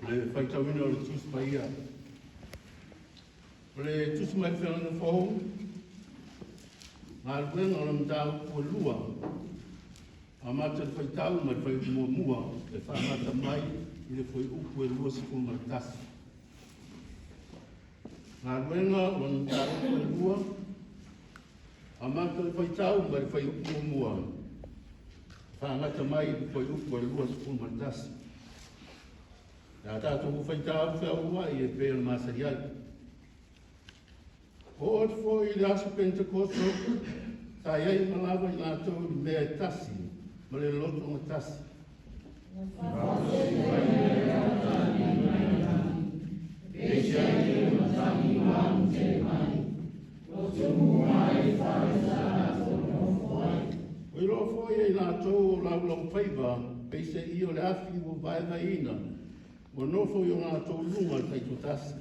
Le whaitawina o le tusi paia. O le tusi mai whenanga whahou. Ngā ruenga o le mtau kua lua. A mata le whaitau mai whai mua mua. E whamata mai i le whai upu e lua sifu maritasi. Ngā ruenga o le mtau kua lua. A mata le whaitau mai whai upu mua mua. Whamata mai i le whai upu e lua sifu maritasi. Nā tātou whaitau whiaua i e pēr masariai. Ho atu fo i le aso Pentekosto, tā iei malawa i nātou i mea e tasi, ma le loto o tasi. O i loa fo i nātou o lau whaiva, peise i o le afi o vaevaina, o nofo i o nātou lunga tai tu tasi.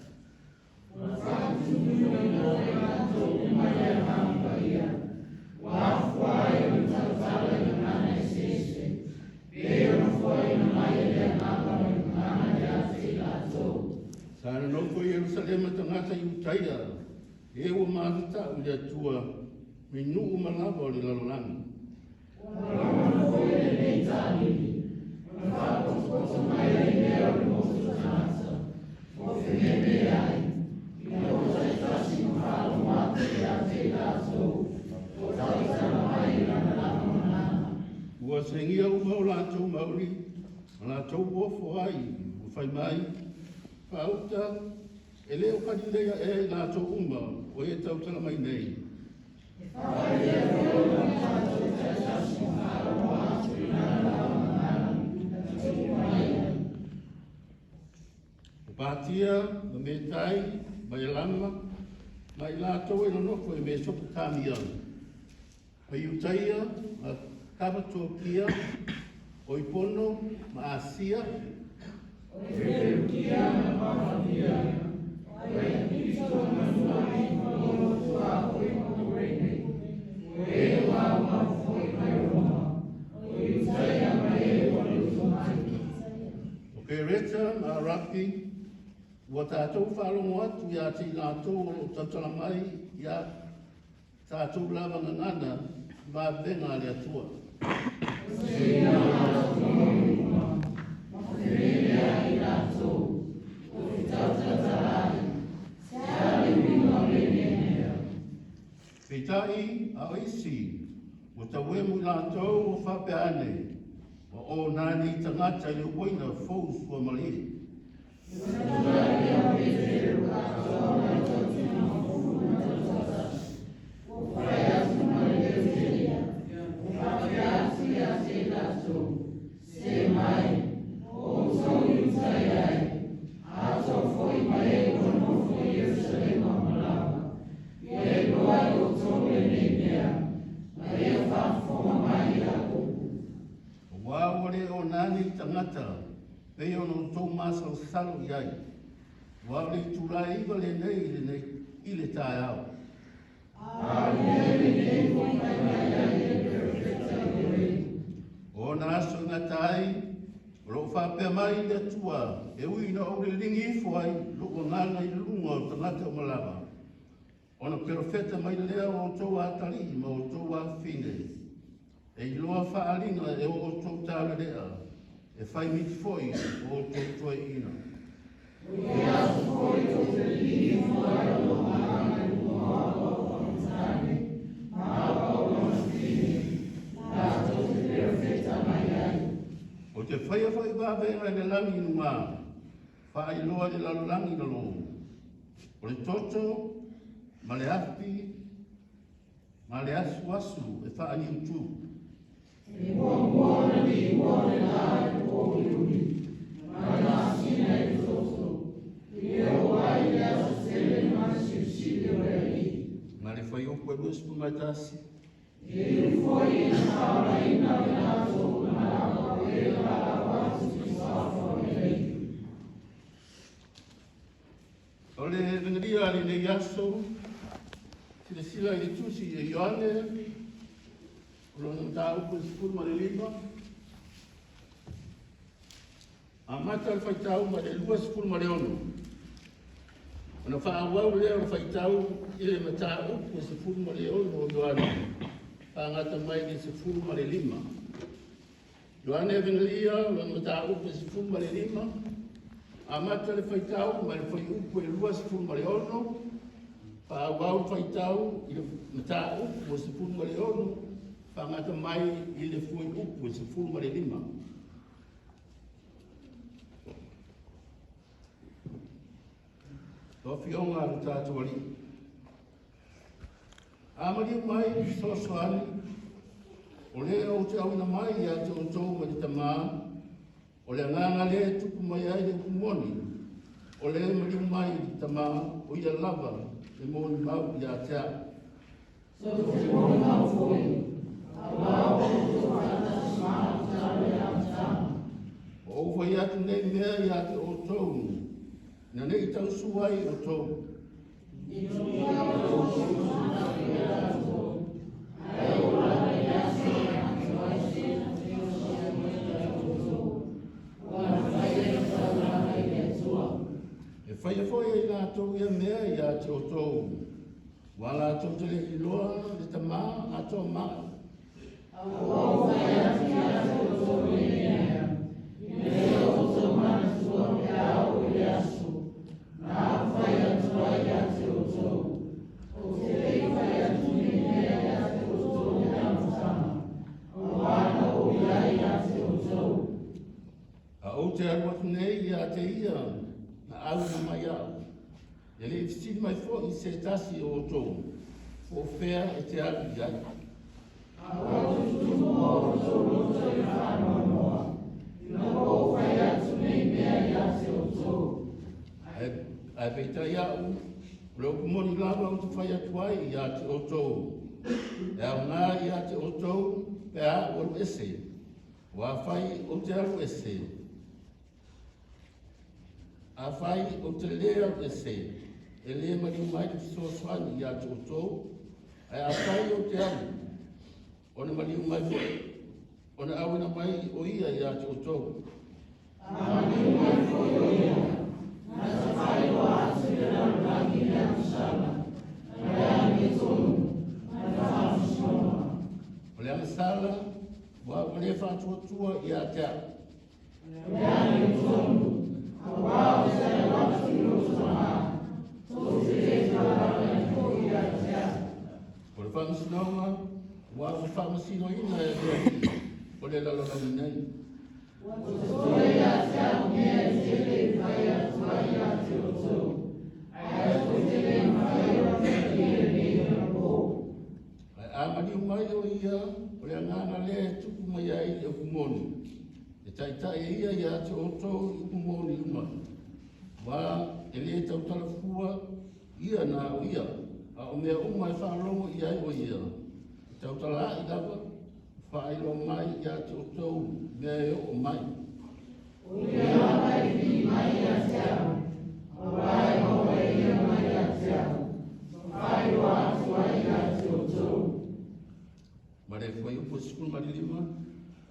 Sāna nofo i Jerusalema tangata i utaia, e ua mātata u le atua, me nuu malawa o le lalolangi. Ua sengia uma o lātou mauri, o lātou ofo ai, o whai mai, whauta, e leo karileia e lātou uma, o e tautala mai nei. O pātia, ma me tai, mai lama, mai lātou e nonoko e me sopu kāmian. Pai utaia, a kawatua kia, o ipono, ma asia. O e kia, ma mawhia, o e piso, ma nuai, ma lotua, o e maurene. O e wā ma fwoi mai roma, o i utaia mai e wale utomai. O ke reta, ma rapi, ua tātou whalongo atu i ati nātou o tautala mai i a tātou lava ngangana ma venga le atua. Peitai a oisi, o tauemu nātou o whapeane, o nāni tangata i uoina fous kua mali. Pei ono tō māsau salo iai. Wāle tūrai iwa le nei i le tāi au. O nā aso ngā tāi, lo whapea mai le tua, e uina o le lingi ifo ai, loko ngana i lunga o tangata o malawa. Ona perofeta mai lea o tō atari ma o tō awhine. E iloa whaalinga e o tō tāre lea. E whai miti foi o tō ina. E aso foi o te lini foi o mahana i mua o whamitane, maa o whamitini, nātou te perfecta mai ai. O te whai wāwenga le langi nunga, whai loa le lalolangi na lo. O le toto, ma le api, ma le asu asu e whaani utu. E mōmona ni mōne nāi o iuri, mai nā sina i toto, i o ai le aso sele masi usili o rei. Ngā le whai oku e luespu mai tasi. E i foi e nāra ina le nātou marawa e la awatu ki whawha o rei. O le ringaria ali le yaso, si le sila i le tusi e Ioane, Rona tau ko sepuluh mare lima. A mata le whaitau ma le lua sifuru ma le ono. Ona whaawau lea le whaitau i le mata upu sifuru ma le ono o Ioane. Pangata mai le sifuru ma le lima. Ioane e vingalia le mata upu sifuru ma le lima. A mata le whaitau ma le whai upu e lua sifuru ma le ono. Whaawau whaitau i le mata upu sifuru ma le ono. Pangata mai i le whai upu sifuru ma le lima. Tofionga le tātou ali. Amari mai sosoani, o le au te awina mai a te otou ma te tamā, o le nganga le tuku mai ai le kumoni, o le mari mai le tamā, o ia lava, le moni mau i a tea. So te moni mau fui, a wao o te whata sma o te awe a tama. O whai atu nei mea i a te otou, na nei tau suai o tō. I tui au o tō na ki a tō. Ai o rana i a se a te wai se na te o se a mai a tō. Wana whai e tau rana i a tua. E whai a whai e ngā tō ia mea i a te o tō. Wala tō te le iloa le tamā a tō maa. A wau whai a ti a te o tō i mea. I mea o tō mana tua me au i a su. Nā whai atu ai a te o tō. O te rei whai atu ni mea i a te o tō ni amutama. O wana o iai a te o tō. A o te aruatu nei i a te ia, na au na mai au. E le ifsiri mai fo i se tasi o tō. O whea e te aru i ai. A o te tumu o tō roto i whanau noa. I o whai atu nei mea i a te o tō. Ai peitai au, reo kumoni lava o te whai atu ai i a te otou. E au ngā i a te otou, pe a o ese. O a whai o te aru ese. A whai o te lea o ese. E lea mari mai te soaswani i a te otou. Ai a whai o te aru. O ne mari mai fo. O ne awina mai o ia i a te otou. A mari mai fo o ia. Nasa whai o atu i rau rangi i atu sala. Na rea mi tonu, na whātu snoa. O lea me sala, wa o lea whātua tua i a tea. Rea mi tonu, a wāo se a watu i roto maha. Tō te e whārara i ko i a tea. O le whamasinoa, wa o whamasino ina e rea. O le lalorani nei. O te toi a te au mea i te le whai atu ai a te o tō. Ai a koe te le whai o te kire ni o pō. Ai a mani o mai o ia, o le ngana le tuku mai ai e kumoni. E taitai e ia i a te o tō i kumoni uma. Wa e le tau talafua ia na o ia. A o mea umai whārongo i ai o ia. E tau tala i lava. Whaelo mai i a te o tau mea o mai. O ia mai vi mai a te au. O rai o ia mai a te au. Whaelo atu ai a te o tau. Ma re whai upo sikun mari lima.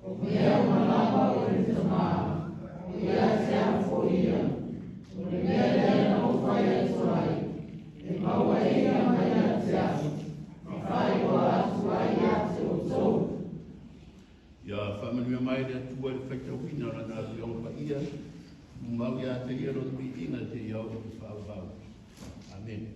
O mea malama o e te maa. O ia te au fo ia. O le mea lea o whai atu ai. E maua ia mai a te au. Whaelo atu ai a te o tau. Ia whamanua mai rea tua le whaitawina ra nā te onga ia, mau ia te ia roto i ina te iau te whaavau. Amen.